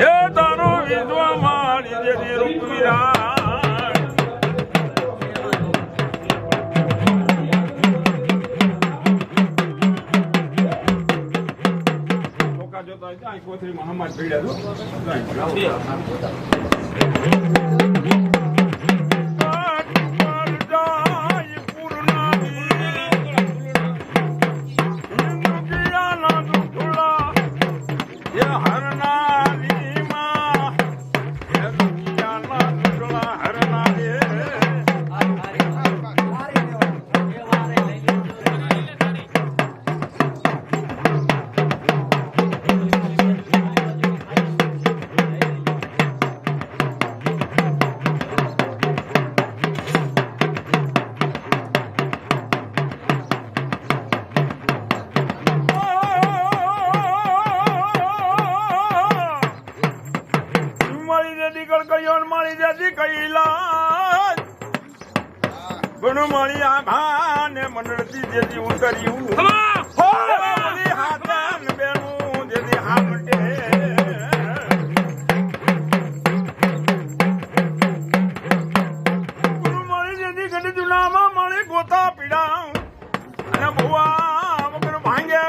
એ તારો વિશ્વ મારી જેથી રૂપવીરા કોથરી મહામાર મારી આભા ને મંડળતી જેથી ઉતર્યું હાથન બેનું જેથી હામટે ગુરુ મારી જેથી ઘડી જુનામાં મારી ગોતા પીડા અને ભુવા વગર ભાંગે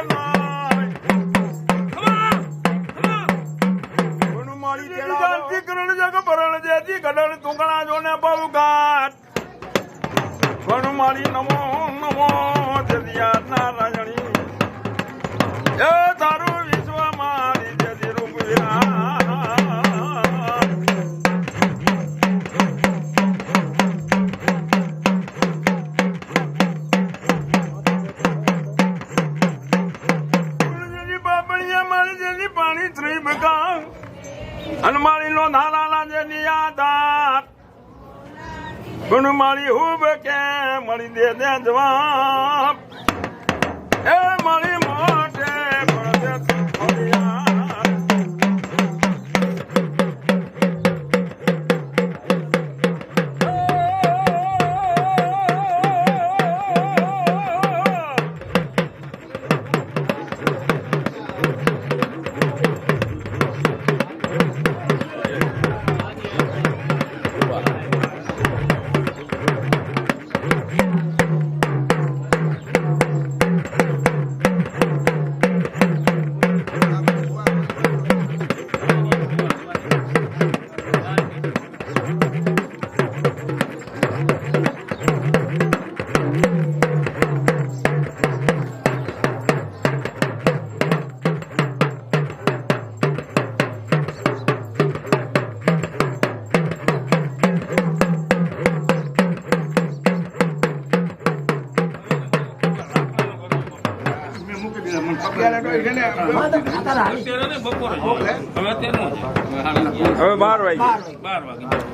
ગુરુ મારી જેથી કરણ જગ ભરણ જેથી ગડળ તુંગણા જોને બહુગાત મારી નમો નમો જદિયા નારાયણી એ તારું વિશ્વ મારી જદી રૂપવીરા બાબડિયા મારી જેની પાણી ત્રી બગા અને મારી નો ધારાલા જેની યાદાત ગુણ મારી હુબ કે મળી દે જવાબ એ મારી મોટે હવે 12 વાગે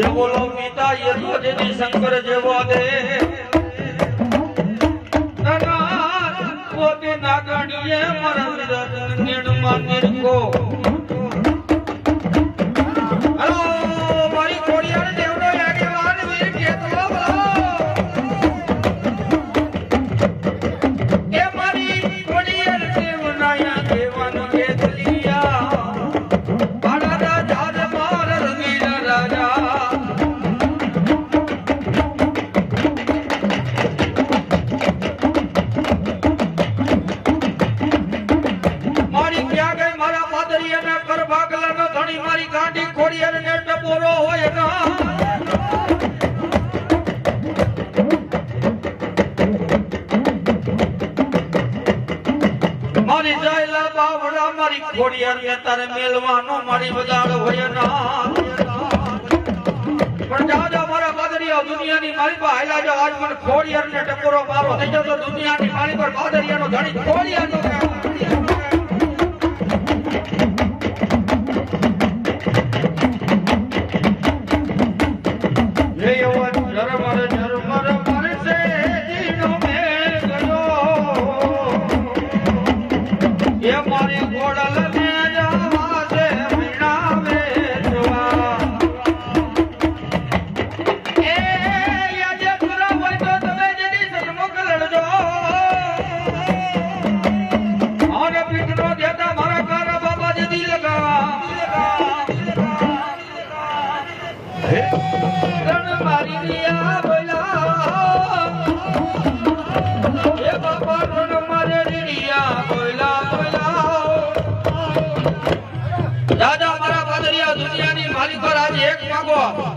ये बोलो मीता ये तो जेनी शंकर जेवो दे પોતે નાગણીએ મારા વિરાજ નિર્માણ નિર્કો હલો મારી કોડિયાર દેવનો આગેવાન વીર કેતલો એ મારી કોડિયાર દેવના આગેવાન કેતલિયા બાળા રાજા માર રંગીલા રાજા મારી ગાંડી ખોડિયાર ને ટપોરો હોય ના મારી જાયલા બાવડા મારી ખોડિયાર ને તારે મેલવાનો મારી બગાડ હોય ના પણ જાજા મારા બાદરિયા દુનિયાની મારી પર હાલ્યા જો આજ મને ખોડિયાર ને ટપોરો મારો થઈ જતો દુનિયાની મારી પર બાદરિયાનો ધણી ખોડિયાર નો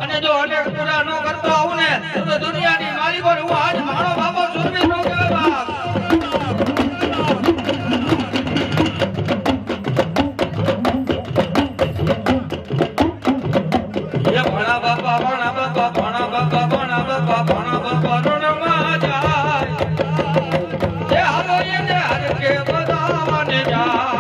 અને જો અનેક પૂરા ન કરતો આવું ને તો દુનિયાની માલિકો હું આજ મારો બાપો સુરવીર નો કહેવાય એ ભણા બાપા ભણા બાપા ભણા બાપા ભણા બાપા ભણા બાપા રણમાં જાય એ હાલો એને હર કે બધાને જાય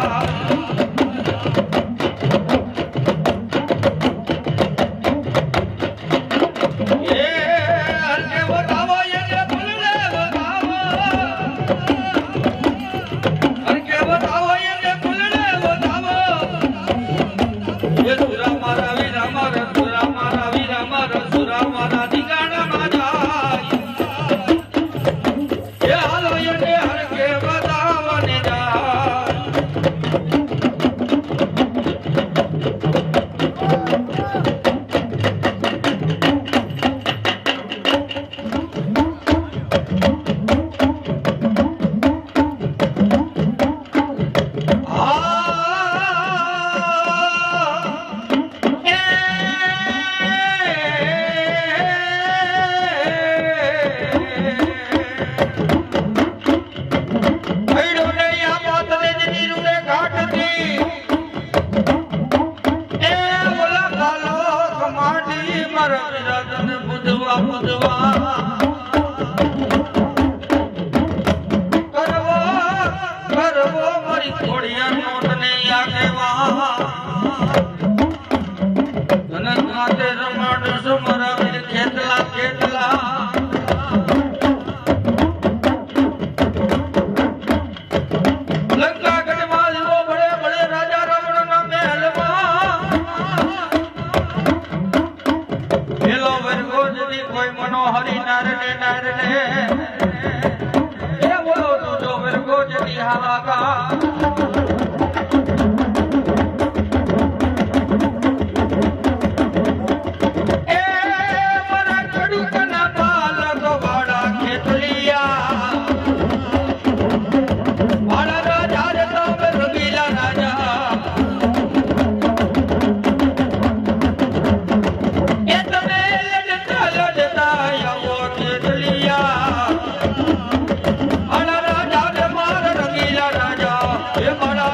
રાજા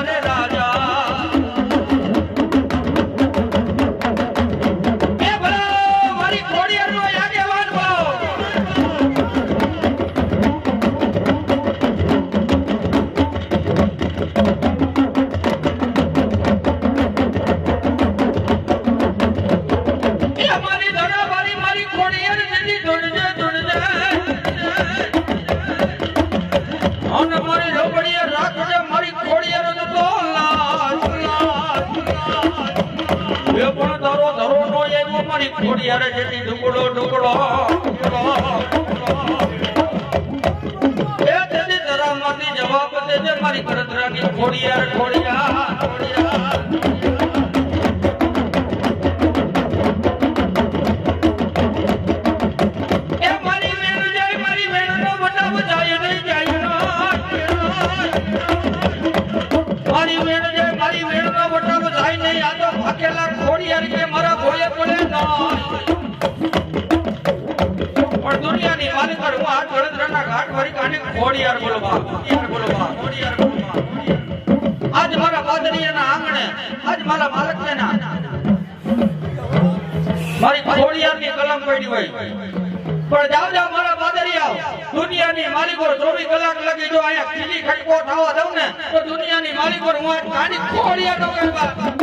ખોડિયાર જેની ધૂણજે અને મારી રબડીએ રાખજે મારી ખોડિયાર તો લાજ એ પણ તારો ધરો નો એવો મારી ખોડિયાર જેની ડુકડો એ તેની ધરામાંથી જવાબ દેજે મારી કરતરાની ખોડિયાર ખોડિયાર કે મારા ભોળે પડે ના પણ દુનિયાની માલિક હું આ વડોદરાના ઘાટ ભરી કાને ખોડિયાર બોલો બા આજ મારા બાદરીયાના આંગણે આજ મારા માલકના મારી ખોડિયારની કલમ પડી હોય પણ જાવ મારા બાદરીયા દુનિયાની માલિકો 24 કલાક લગી જો અહીંયા ખીલી ખટકો થવા દઉં ને તો દુનિયાની માલિકો હું આ કાની ખોડિયાર નો કરવા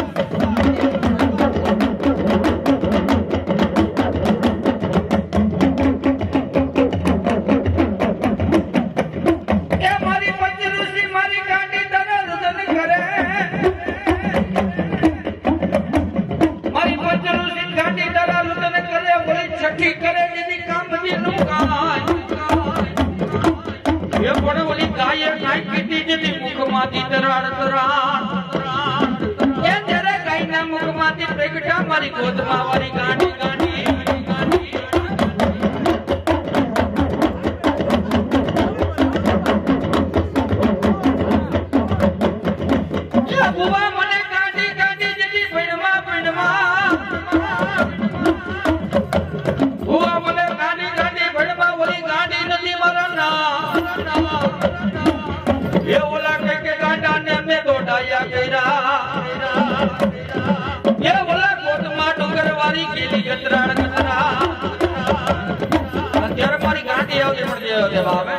મારી ગોદમાં વાળી ગાંડી બુવા મને ગાંડી જેથી પૈણમાં બુવા મને ગાંડી પૈણમાં ઓલી ગાંડી નથી મારા ના એ ઓલા કે ગાંડા ને મે દોડાયા કર્યા એ ઓલા કોટમાં ડુંગરવાળી કેલી ગતરાણ અત્યારે મારી ગાંડી આવતી પણ દેવા આવે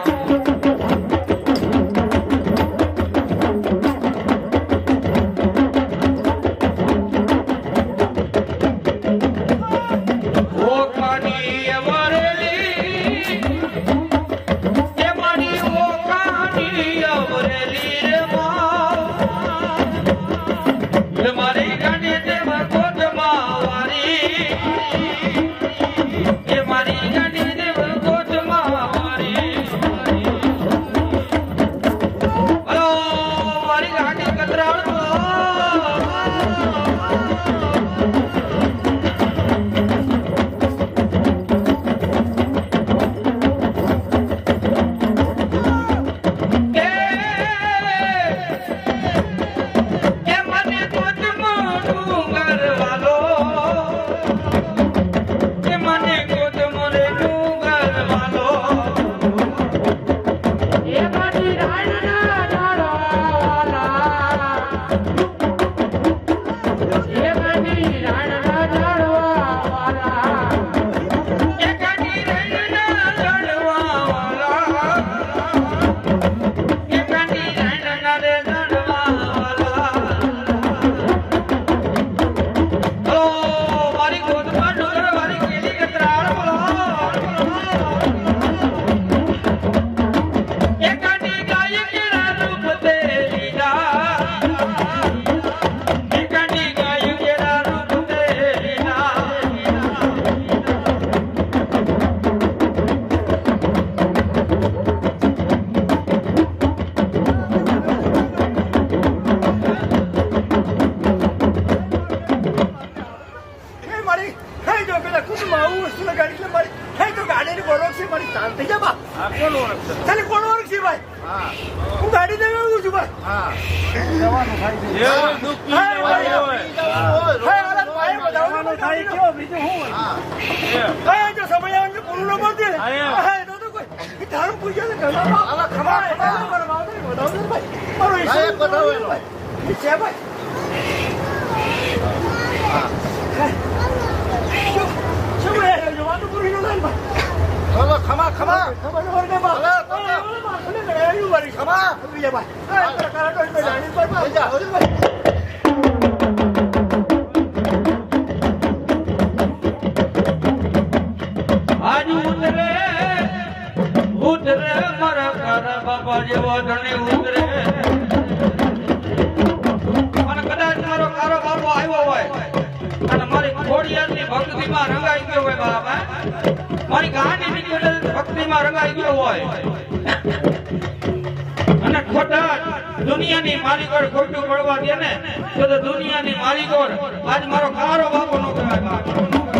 ઉતરે મારા કારા બાપા જેવો ધણી ઉતરે અને કદાચ મારો કારો બાપો આવ્યો હોય અને મારી ખોડિયારની ભક્તિમાં રંગાઈ ગયો હોય બાપા મારી ગાંડીની ભક્તિમાં રંગાઈ ગયો હોય અને ખોટા દુનિયાની માલિકોર ખોટું પડવા દે ને તો દુનિયાની માલિકોર આજ મારો કારો બાપો નો કહેવાય બાપા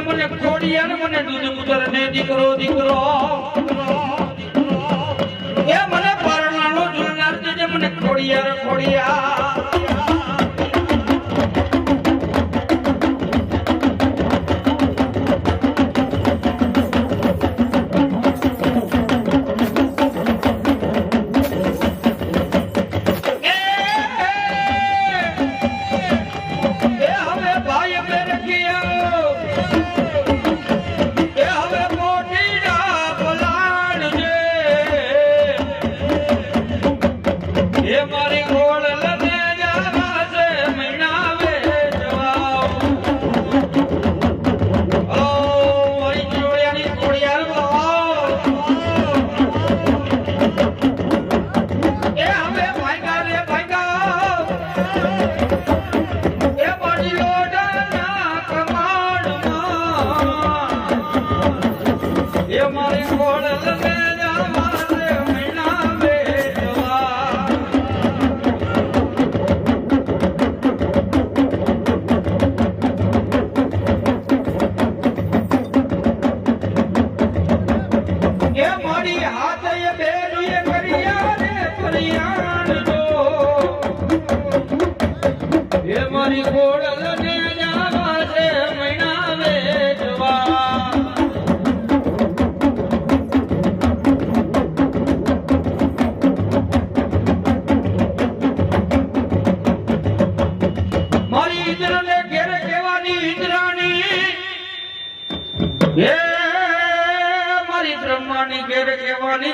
મને ખોડિયાર મને દૂધ મુદર ને દીકરો દીકરો એ મને પરણાનો ઝૂલનાર જે મને ખોડિયાર ખોડિયાર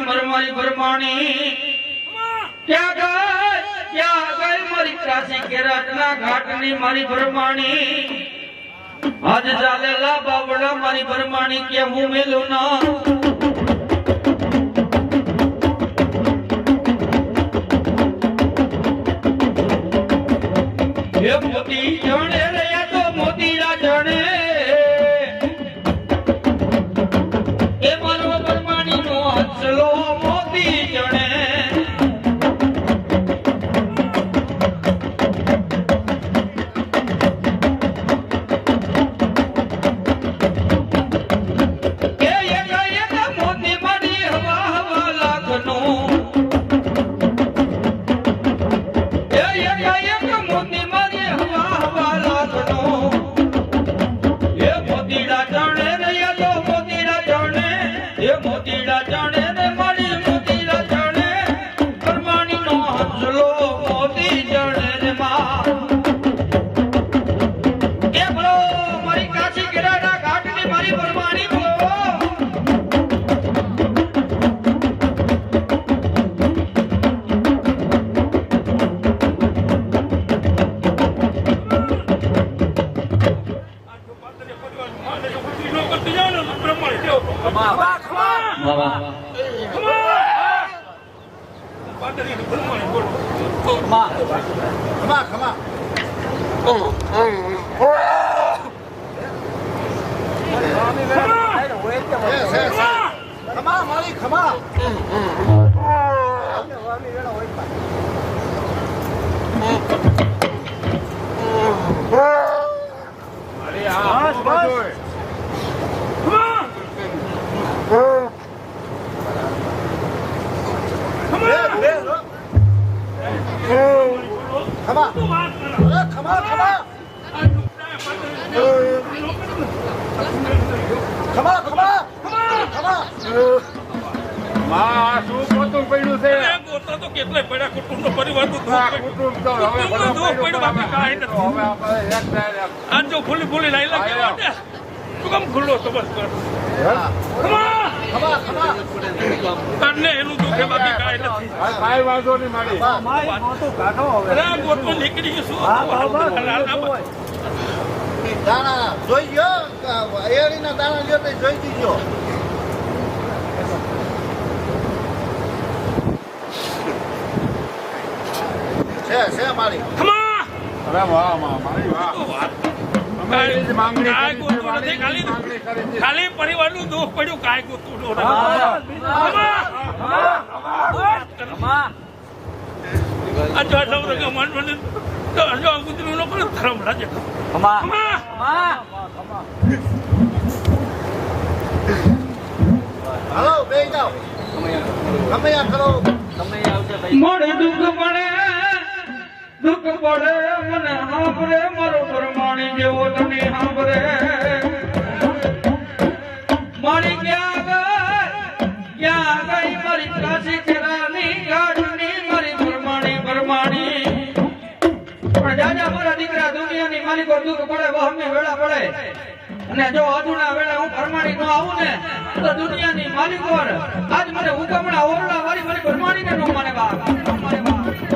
મરમારી પરમાણી ક્યાં ગઈ મારી કાશી કેરાટના ઘાટની મારી પરમાણી આજ ચાલેલા બાવડા મારી પરમાણી કે હું મેલું ના એ મોતી જાણે રહ્યા તો મોતીડા જાણે એ મારો પરમાણી નો હસલો મોતી જાણે દાણા જોઈ ગયો એડીના દાણા લ્યો તો જોઈ દીજો છે મારી અરે વાહ મારી વાહ ખાલી પરિવાર નું દુઃખ પડ્યું કાય ગોતું હાલો બે જાઓ કમૈયા કરો મોડે દુઃખ પડે મને સાંભળે મારો પરમાણી જેવો તને સાંભળે મારી ક્યાં ગઈ મારી કાશી ખેરાની ગાઢની મારી પરમાણી પણ જાજા મારા દીકરા દુનિયાની માલિકો દુઃખ પડે વહમની વેળા પડે અને જો અધુના વેળા હું પરમાણી નો આવું ને તો દુનિયાની માલિકો આજ મને હુકમણા ઓરડા વાળી મારી પરમાણી ને નો માને બાપ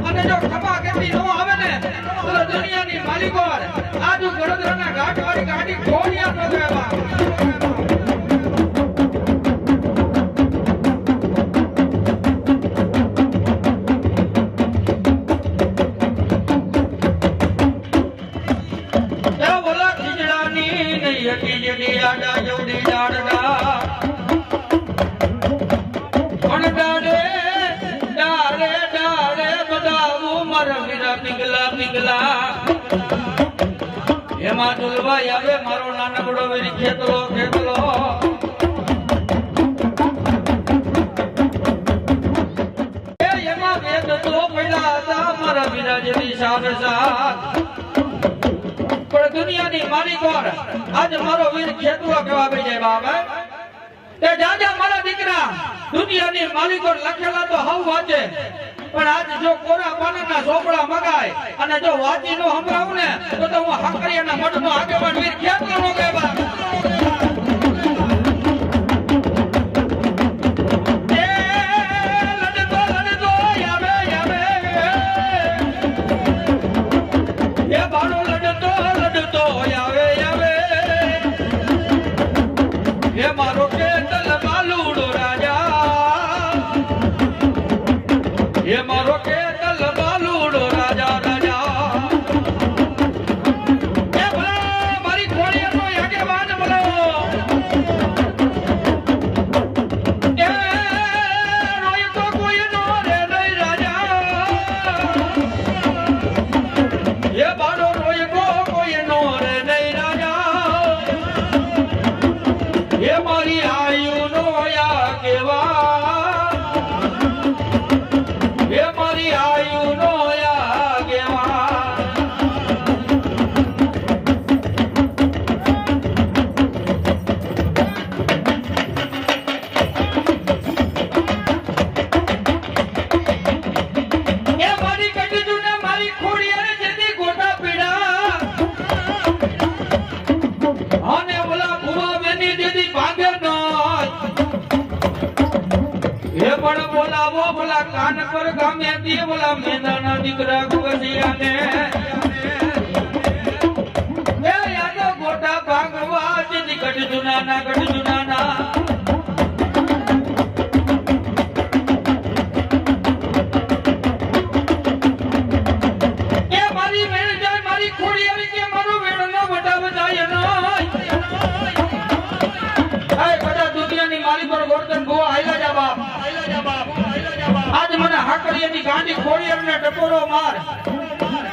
અને જો ખપા કેતી નો આવે ને તો દુનિયાની માલિકો આજુ ગરોદરાના ઘાટ વાળી ગાડી ખોડિયા નો કહેવા બોલા ખીજડાની નહીં હતી જેની આડા જોડી ડાડડા એમાં ડુલવાઈ આવે મારો નાનકડો વેરી ખેતલો એમાં વેદ તો પડ્યા હતા મારા વિરાજની સાથ પણ દુનિયાની માલિકો આજ મારો વીર ખેતલો કહેવા બે જાય બાબા તે જાજા મારા દીકરા દુનિયાની માલિકો લખેલા તો હવ વાંચે પણ આજ જો કોરા પાનાના ઝોપડા મગાય અને જો વાંચી નો સંભળાવું ને તો હું હાકરિયાના મઠનો આગેવાન વીર ખેતલો નો કહેવા કાન પર ગામે દી બોલા મેદાના દીકરા ગુગસિયાને એ યાદો ગોટા ભાગવા જીદી કટ જુનાના એ મારી વેણ જાય મારી ખોડી આવી કે મારો વેણ ન વટાવ જાય ન એ બધા દુનિયાની મારી પર ગોરધન ભુવા આયલા જા બાપ આજ મને હાકરિયાની ગાંડી ખોડિયારને ટકોરો માર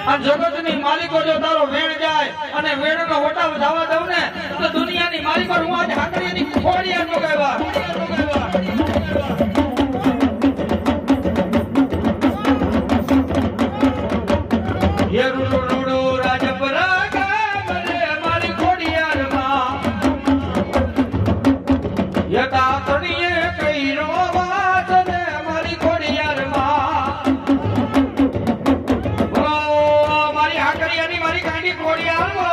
આ જગતની માલિકો જો તારો વેણ જાય અને વેણનો વટાવ ધાવા દઉં ને તો દુનિયાની માલિકો હું આજ હાકરિયાની ખોડિયારનો કહેવા ये रुडो रुडो राजपरा गामरे मारी खोडियार मां यदा तणिये कईरो वात ने मारी खोडियार मां ओ मारी हाकरियानी मारी गांडी खोडियार मां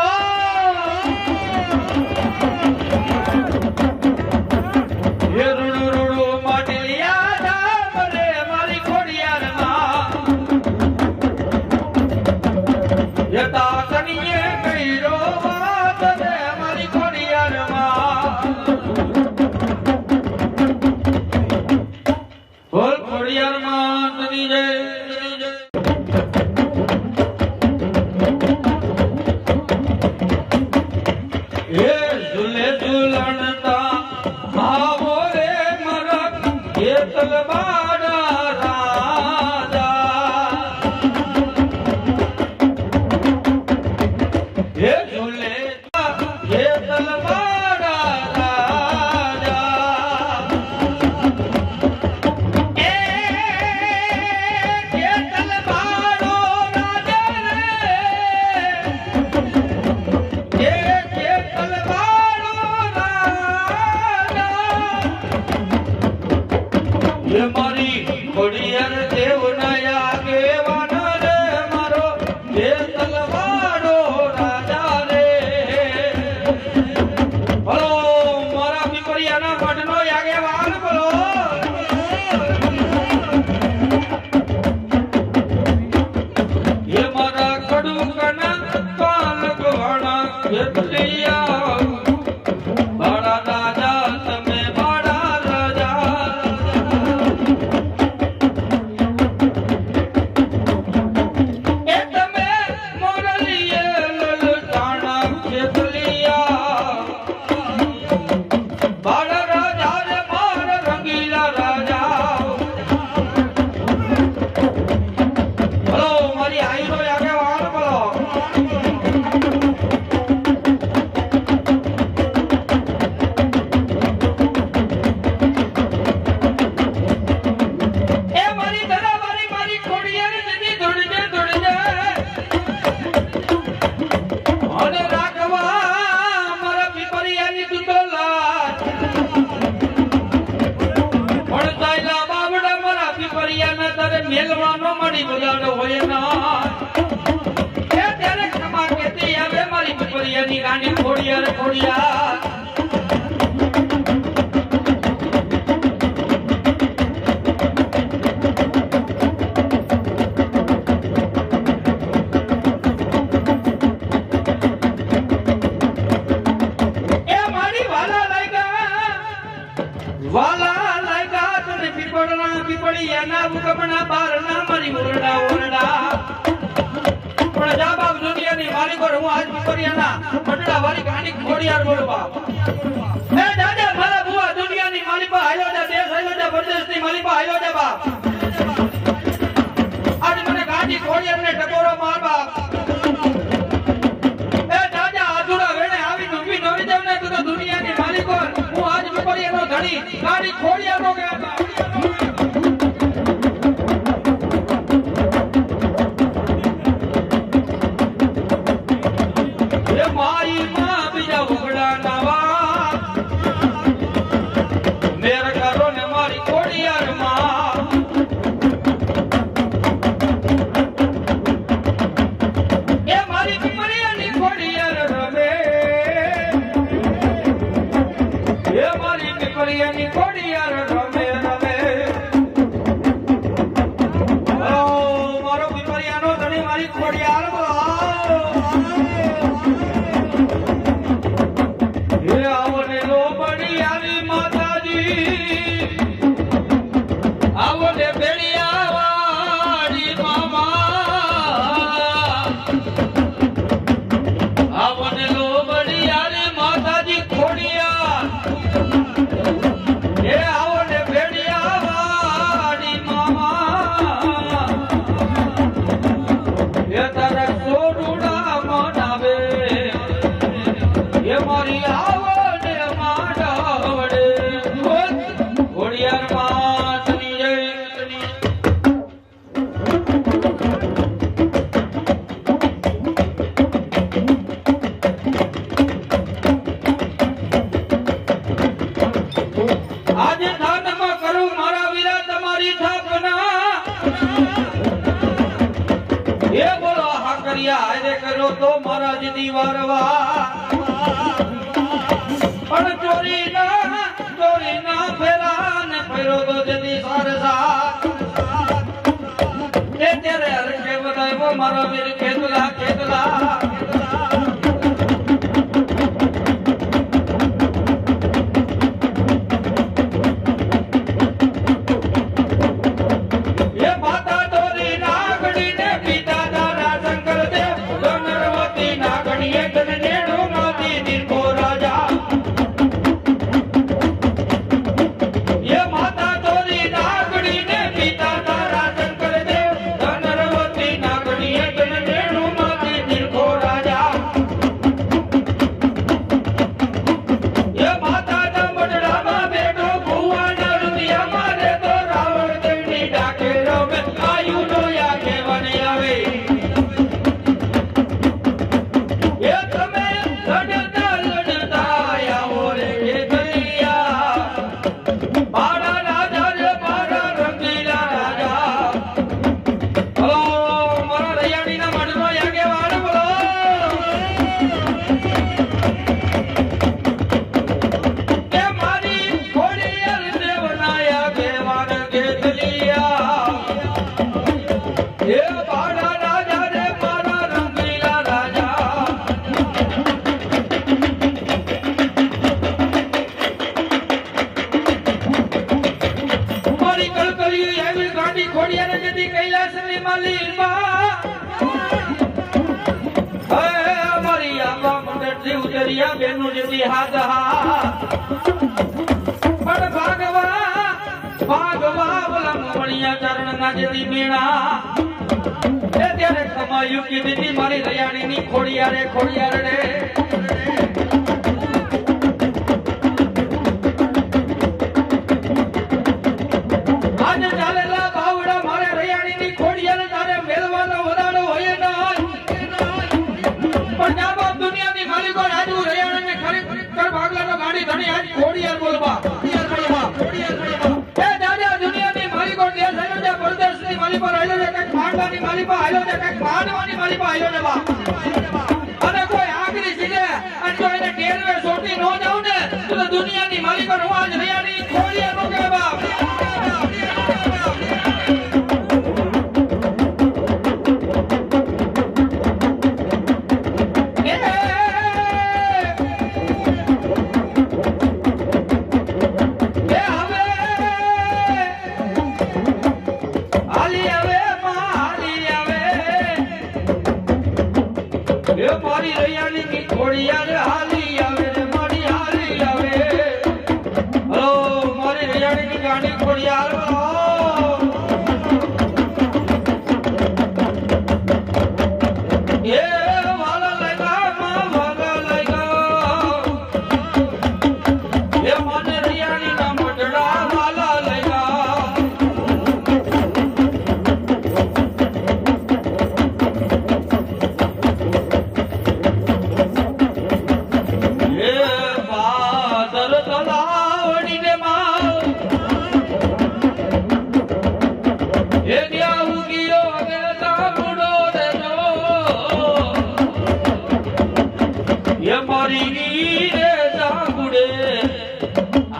ये બોલ ખોડિયાર માતની જય એ ઝૂલે ઝૂલણતા આવો રે મારા એ તલવાડા રાજા એ ઝૂલે એ તલવાડા રાજા એ તલવાડો રાજા રે એ મારી ખોડિયાર દેવના આગેવાન રે મારો એ તલવાડો રાજા રે બોલો મારા પીપળિયાના મઢનો આગેવાન બોલો એ મારા કડુકના પાલકવાણા કેટલિયા બાળા રાજા તમે બાળા રાજા એ તમે મોરલીએ લલટાણા કેટલિયા બાળા રાજા રે માર રંગીલા રાજા બોલો મારી આઈનો આગેવાન બોલો એ મારી દરાવારી મારી ખોડિયાર જતી દોડજે દોડજે અને રાખવા મારા પીપળિયાની દુતોલા પણ તાયલા બાવડા મારા પીપળિયાના તારે મેલવાનો મળી બોલાડો હોય ના એ ત્યારે ખમા કેતી આવે મારી પીપળિયાની રાણી ખોડિયાર ખોડિયાર એ મારી વાલા લાગ્યા તને પીપળના પીપળિયાના ઉગમણા બારના મારી ઓરડા ઓરડા પણ જા બાપ દુનિયાની માલિકો હું આજ પીપળિયાના મંડળા વાળી ગાની ખોડિયાર બોલ બાપ એ દાદા મારા બુઆ દુનિયાની માલિકો આયો જા દેશ આયો જા પરદેશની માલિકો આયો જા બાપ આજ મને ગાડી ખોડિયારને ટકોરો માર બાપ એ દાદા આધુરા વેણે આવી નવી નવી દેવને તો દુનિયાની માલિકો હું આજ પીપળિયાનો ધણી ગાડી ખોડિયારનો કે એ મારી માં બીજા ઉગડા નવા મેર કરો ને મારી ખોડિયાર માં એ મારી પીપળિયાની ખોડિયાર રમે એ મારી પીપળિયાની ખોડિયાર રમે રમે મારો પીપળિયાનો ધણી મારી ખોડિયાર એ આવો ને લોબડી આવી માતાજી આવો ને બેડિયા વાડી મામા આવો ને લોબડી આવી માતાજી ખોડિયા એ આવો ને બેડિયા વાડી મામા એ તારા સોડુડા મનાવે એ મારી આવો ને માંડવડે ખોડિયાર માતની જય આજે થાનમાં કરું મારા વીરા તમારી થાપના એ બોલો હાકરિયા હારે કરો તો મારા જીની વારવા પણ ચોરી ના ફેરા ને ફેરો તો જતી સારસા એ ત્યારે હરકે બધાય મારા વીર ખેતલા ખેતલા ઢોલિયા બેનું જેથી હાથ પણ ભાગવા બોલા મણિયા ચરણ ના જેથી મેણા એ ત્યારે કમાયું કીધી મારી રયાણી ની ખોડિયા રે આજે ચાલેલા બાવડા મારે રયાણી ની ખોડિયા તારે મેળવાનો વરાડો હોય ના પણ જા બાપ દુનિયાની માલિકો રાજુ રયાણી ને ખરેખર ભાગલાનો ગાડી ધણી આજ ખોડિયા બોલવા એ દાદા દુનિયાની માલિકો દેશ આયો છે પરદેશની માલિકો આયો છે કઈક માંડવાની માલિકો આયો છે કઈક માંડવાની માલિકો આયો છે બા અને કોઈ આગરી સીધે અને જો એને ટેરવે સોટી નો જાવ ને તો દુનિયાની માલિકો નો આજ રયાણી ખોડિયા નો કે બાપ મારી રયાણી ની ખોડિયા હાલી આવે રે મારી હાલી આવે હલો મારી રયાણી ની ગાડી ખોડિયા એ વાલા લાગ્યા એ મને રયાણી ના મઢડા વાલા લાગ્યા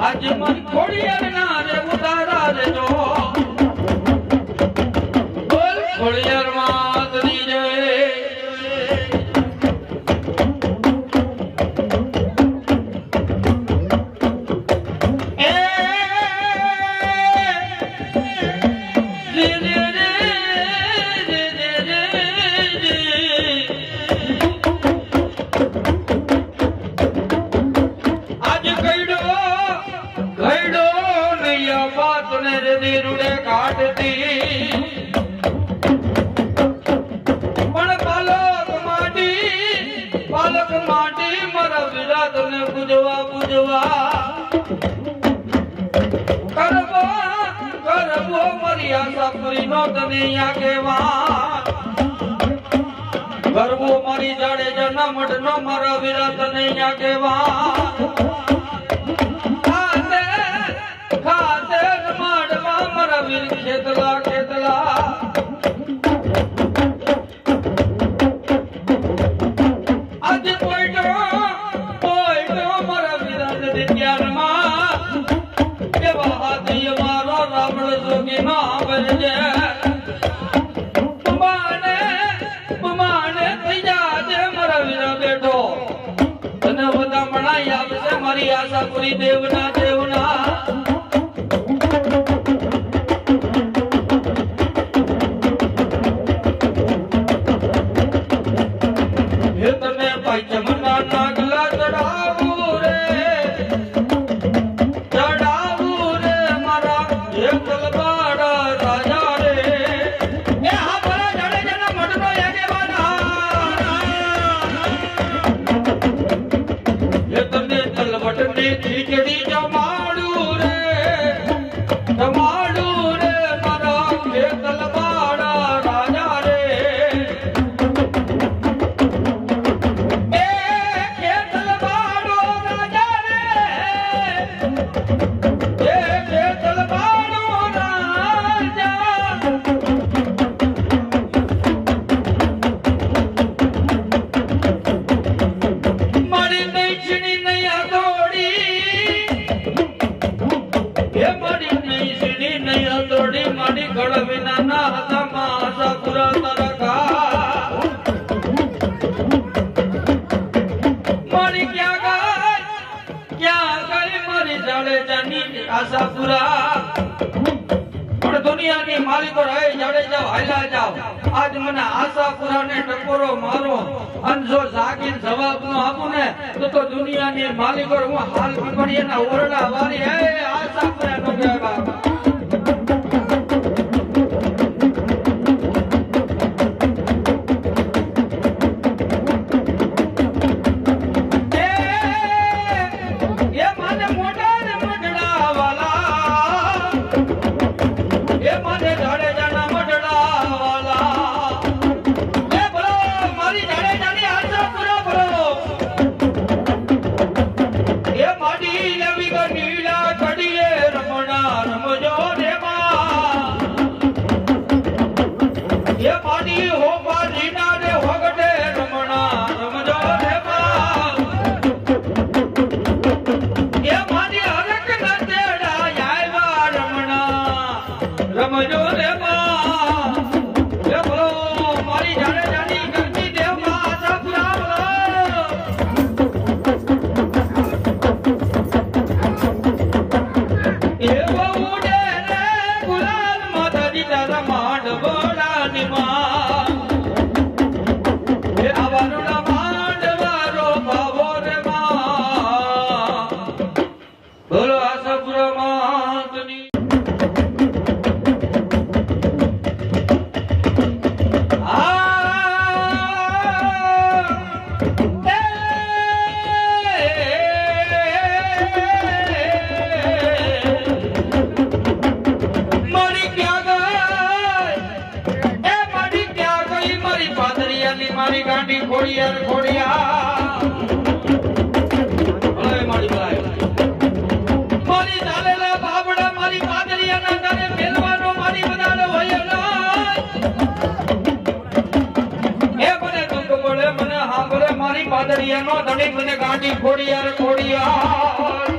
आज मन खोड़िया ना रे उतारा रे जो बोल खोड़िया मातरी रे ગરબો મારી જાડે જના મઢ નો મારા વિરાત ને યા કેવા ખાતે માડવા મારા વીર ખેતલા આજ પોઈટો મારા વિરાત દિત્યારમાં કેવા હાથી મારો રાવણ જોગી ના બનજે મારી આશા પૂરી દેવના હે તમે પાંચમના નાગલા ચડાવું રે મારા હે તલવાડા રાજા રે એ હા ભલા જાડેજાના મઢનો આગેવાના હે તમને તલવટની ખીચડી જમાડું રે મારા હે તલવાડા રાજા રે આશાપુરા પણ દુનિયાની માલિકો રહે જડે જાવ હાલ્યા જાવ આજ મને આશાપુરાને ટકોરો મારો અને જો જાગીને જવાબ ન આપું ને તો દુનિયાની માલિકો હું હાલ પીપળીના ઓરડા વાળી હે આશાપુરા નો કહેવા મારી ગાંડી ખોડિયાર ખોડિયાર ઓય મારી ભાઈ મારી ચાલેલા બાબડા મારી પાદરિયાના તારે મેલવાનો મારી બધાનો હોય ના એ મને દુઃખ પડે મને સાંભળે મારી પાદરિયાનો ધણી મને ગાંડી ખોડિયાર ખોડિયાર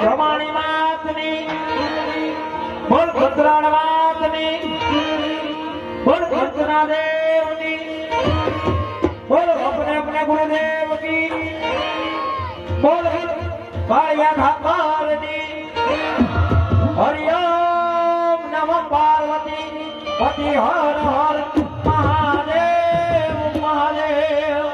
રમાણી માતની બોલ ભદ્રાણ માતની બોલ ભદ્રના દેવની બોલ अपने अपने गुरुदेव की बोल कालिया ठाकरनी हरिओम नमः पार्वती पति हर हर महादेव महादेव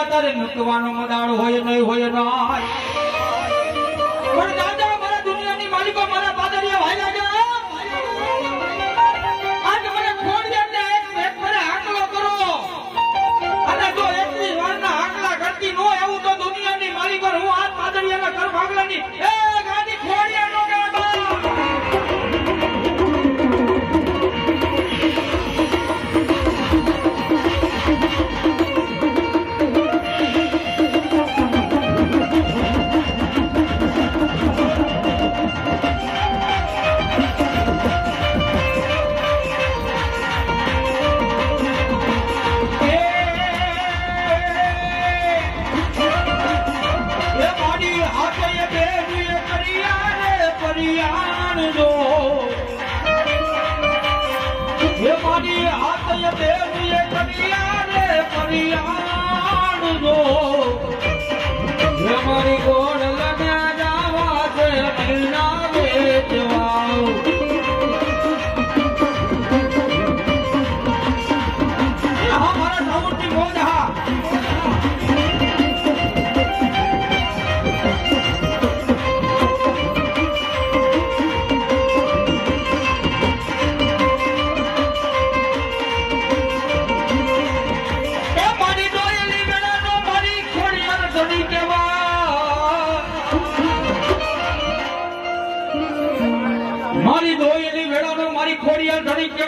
તારે મૂકવાનો મદાળ હોય નહીં હોય ના પણ દાદા મારા દુનિયાની માલિકો મારા પાદરિયા ભાઈ લાગ્યા આજ મને ખોડિયાને એક મને હાકલો કરો અને જો એકની વારના હાકલા કરતી નો એવું તો દુનિયાની માલિકો હું આજ પાદરિયાના ઘર ભાગલાની એ ગાડી ખોડિયા નો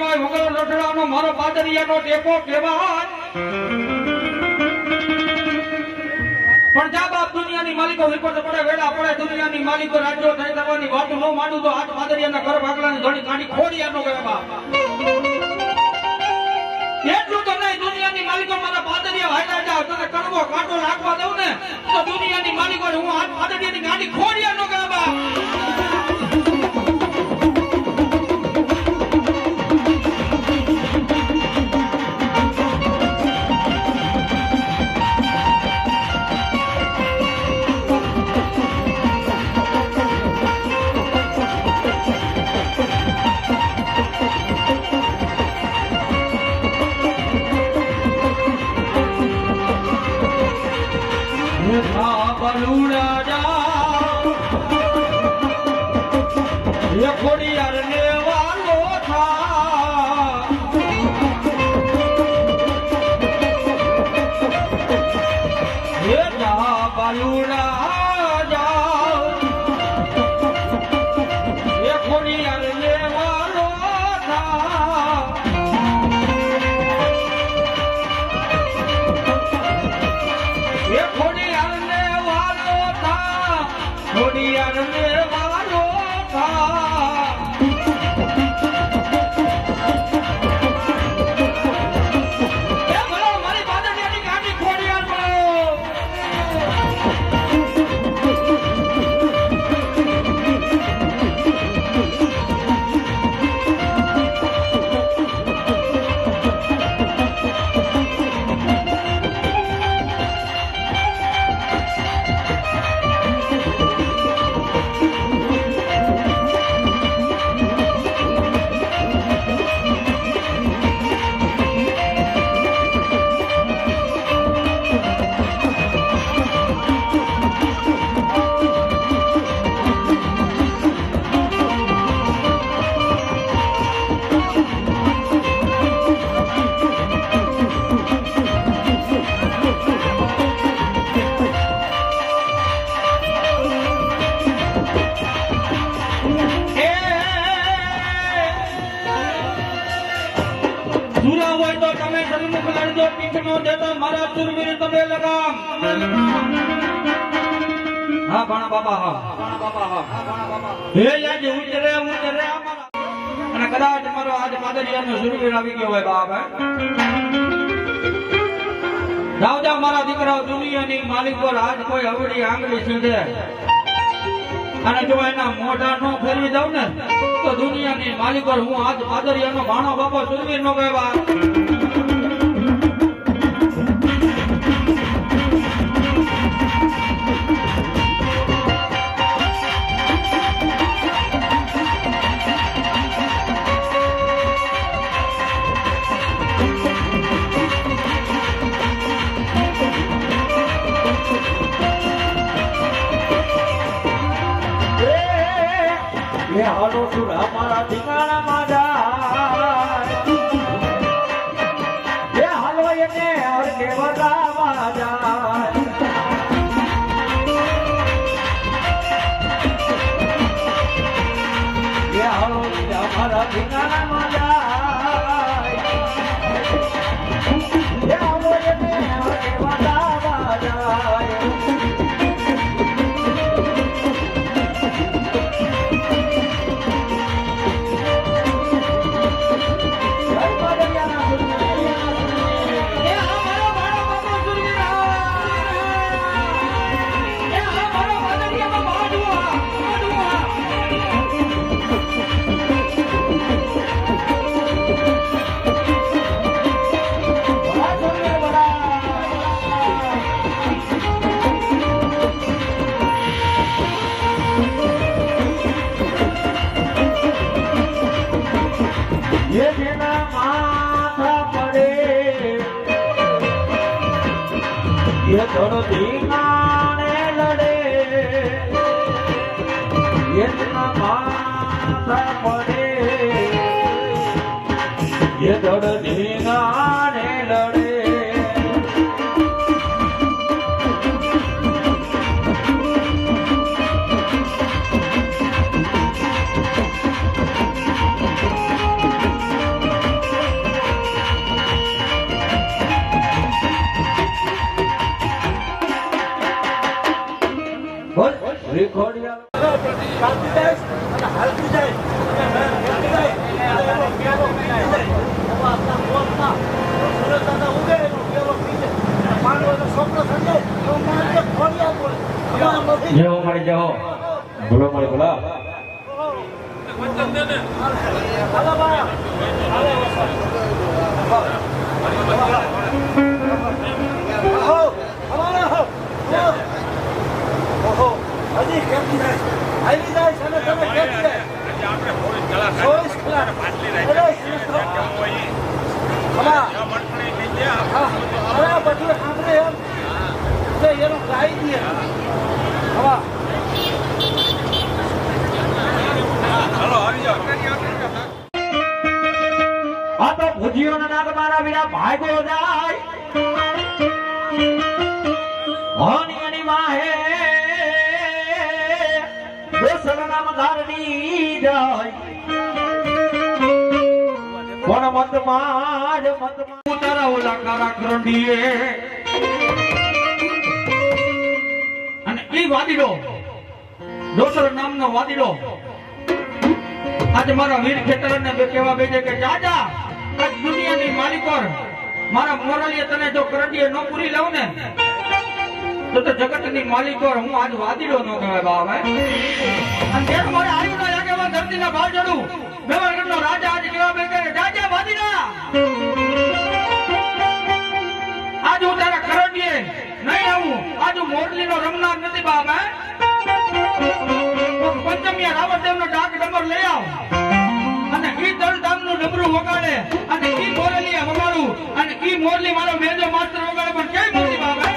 કહેવાય, વગર લઠડાનો મારો પાદરિયાનો ટેકો કહેવાય. પણ જા બાપ દુનિયાની માલિકો વિપત પડે વેળા પડે દુનિયાની માલિકો રાજ્યો થઈ કરવાની વાત ન માંડું તો આજ પાદરિયાના ઘર ભાગલાની ધણી કાઢી ખોડિયાનો ગયા બાપ. એટલું તો નહીં, દુનિયાની માલિકો મારા પાદરિયા હાલ્યા જાવ તને કડવો કાંટો લાગવા દઉં ને તો દુનિયાની માલિકો હું આજ પાદરિયાની ગાડી ખોડિયાનો ગયા બાપ. હા ભણા બાબા હે યાદ ઉતરે અને કદાચ મારો આજ પાદરિયાનો સુરવીર આવી ગયો હોય બાપ. જાવ જાવ મારા દીકરાઓ દુનિયાની માલિકો આજ કોઈ અવળી આંગળી સીધે અને જો એના મોઢા નો ફેરવી દઉં ને તો દુનિયાની માલિકો હું આજ પાદરિયાનો ભાણો બાપો સુરવીર નો કહેવા. હાલો સુરા મારા ઠિકાણામાં જાય હાલો એને હરકે વગામાં જાય હાલો મારા ઠિકાણામાં જાય હાલો એને હરકે વગામાં જાય. ये धरती नाने लड़े ये माथा पड़े ये धरती नाने लड़े ખોડિયાર જેવો મળી જાઓ બોલો મળી બોલા હજી કેમ જાય આવી જાય છે ને તમે કેમ જાય આપણે પોલીસ કલાક ચોવીસ કલાક બધું સાંભળે એમ તો એનો ગાઈ દે હવા આ તો ભુજીઓના નાક મારા વિના ભાગ્યો જાય હોનિયાની માહે દોસર નામ ધારણી જાય કોણ મત માડ તારા ઓલા કારા કરંડીએ અને ઈ વાદીડો દોસર નામનો વાદીડો આજે મારા વીર ખેતરને બે કહેવા બેઠે કે જાજા આજ દુનિયાની માલિકોર મારા મોરલીએ તને જો કરંડીએ ન પૂરી લઉં ને તો જગતની માલિકોર હું આજ વાદીડો ન કહેવાય બાપ અને તેર મારે આયુ ના આગેવાન ધરતીના ભાવ ચડું મેવાડનો રાજા આજ કહેવા બેઠે કે જાજા વાદીડા આજ હું તારા કરંડીએ નહીં આવું આજ હું મોરલીનો રમનાર નથી બાપ પંચમિયા રાવણદેવનો ડાક ડમર લઈ આવ અને ઈ દલધામનું ડમરું વગાડે અને ઈ મોરલી વગાડું અને ઈ મોરલી મારો મેજો માસ્ટર વગાડે પણ કેમ મોરલી બાબા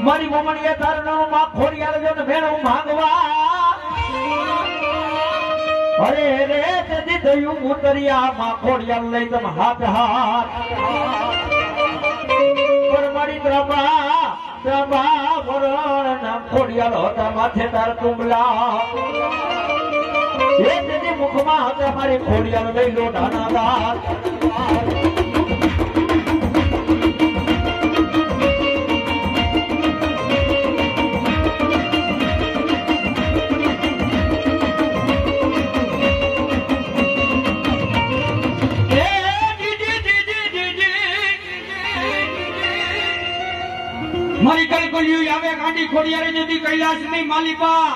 મારી મમણીએ તારનો માં ખોડિયાર જો ને ભેણું માંગવા અરે રે તેથી થયું મુતરિયા માં ખોડિયાલ લઈ તમ હાથ હાથ પણ મારી ત્રંબા વરણ નામ ખોડિયાલ હતા માથે તાર કુંબલા એ તેથી મુખમાં હતા મારી ખોડિયાલ લઈ લો દાનાદાર મારી કલકલિયું આવે ગાંડી ખોડિયારે જતી કૈલાસની માલિકા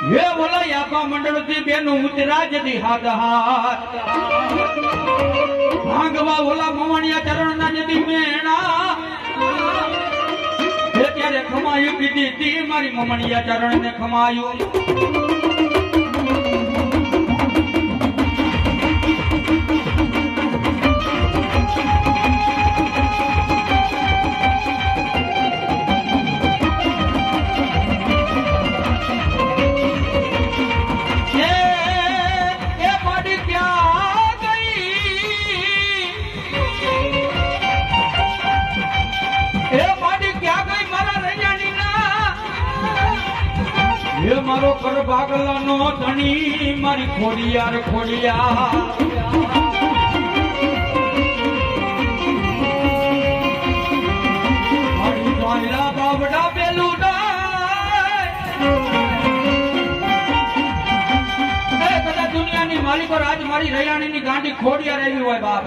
હે વલય આપા મંડળથી બેનું ઉતરા જતી હાથ હાથ ભાગવા ઓલા મવાણિયા ચરણના જતી મેણા હે ત્યારે ખમાયું કીધી તી મારી મવાણિયા ચરણને ખમાયું મારો કર ભાગલાનો ધણી મારી ખોડિયાર ખોડિયા મારી દ્વાયલા બાવડા પેલું કદાચ દુનિયાની માલિકો આજ મારી રૈયાણીની ગાંડી ખોડિયાર એવી હોય બાપ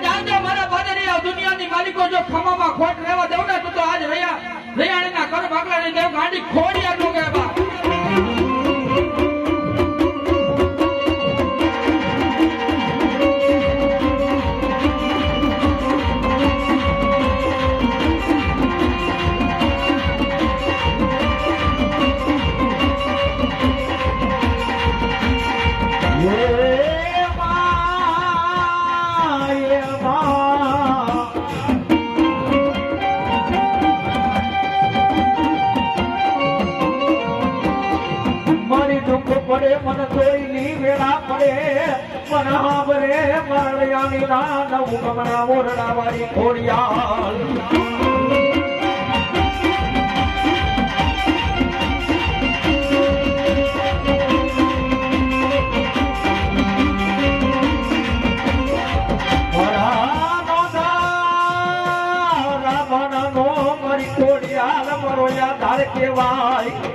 જાણજો મારા બાદરિયા દુનિયાની માલિકો જો ખમામાં ખોટ રહેવા દઉં ને તો આજ રૈયાણીના કર ભાગલાની દેવ ગાંડી ખોડિયાર નું કે બાપ મન જોઈની વેળા પડે મન હાબરે મરળિયાની ના હુકમના મોરડા વાળી ખોડિયાલ રાવણનો મારી ખોડિયાલ મરોયા ધાર કેવાય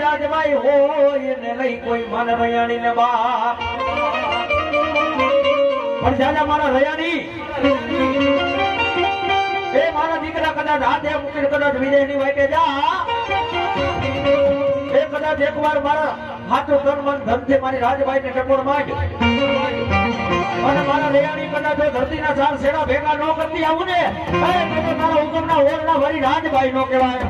રાજભાઈ હોય ને લઈ કોઈ માન રયાણી ને બાપ પણ જાજા મારા રયાણી એ મારા દીકરા કદાચ હાથે મૂકીને કદાચ વિજયની વાટે જા એ કદાચ એકવાર મારા હાથો તન મન ધનથી મારી રાજભાઈ ને ટકોર માંડ અને મારા રયાણી કદાચ ધરતીના ચાર શેડા ભેગા ન કરતી આવું ને તો મારા હુકમના ઓરડા મારી રાજભાઈ નો કહેવાય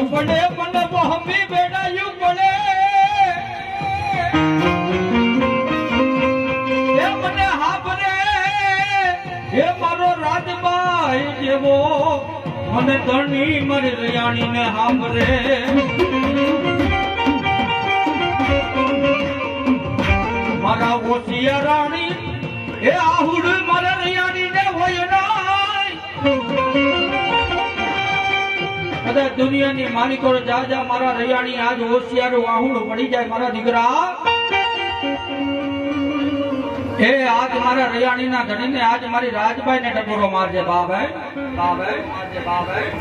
પડે મને મોહમ્મી બેડાયું પડે એ મને હાબરે એ મારો રાજભાઈ જેવો મને ધણી મારી રયાણી ને હાબરે મારા ઓસિયા રાણી એ આહુડ મારે દુનિયાની માલિકો જા જા મારા રૈયાણી આજ હોશિયાર વાહુડું પડી જાય મારા દીકરા એ આજ મારા રૈયાણીના ધણીને આજ મારી રાજભાઈને ટકોરો મારજે બાભાઈ મારજે બાભાઈ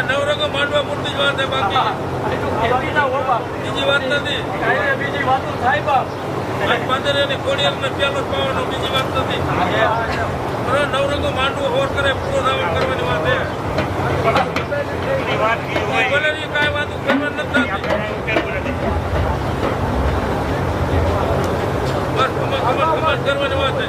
નવરંગો માંડવા મૂર્તિ જ વાત છે બાકી બીજી વાત નથી. પાંદરિયાની કોડિયાલને પેલો જ પાવાનો બીજી વાત નથી. નવરંગો માંડવો હોર કરે પૂરો ધાવણ કરવાની વાત છે. ભલે કાંઈ વાત કરવાની નથી. બસ ખમત કરવાની વાત છે.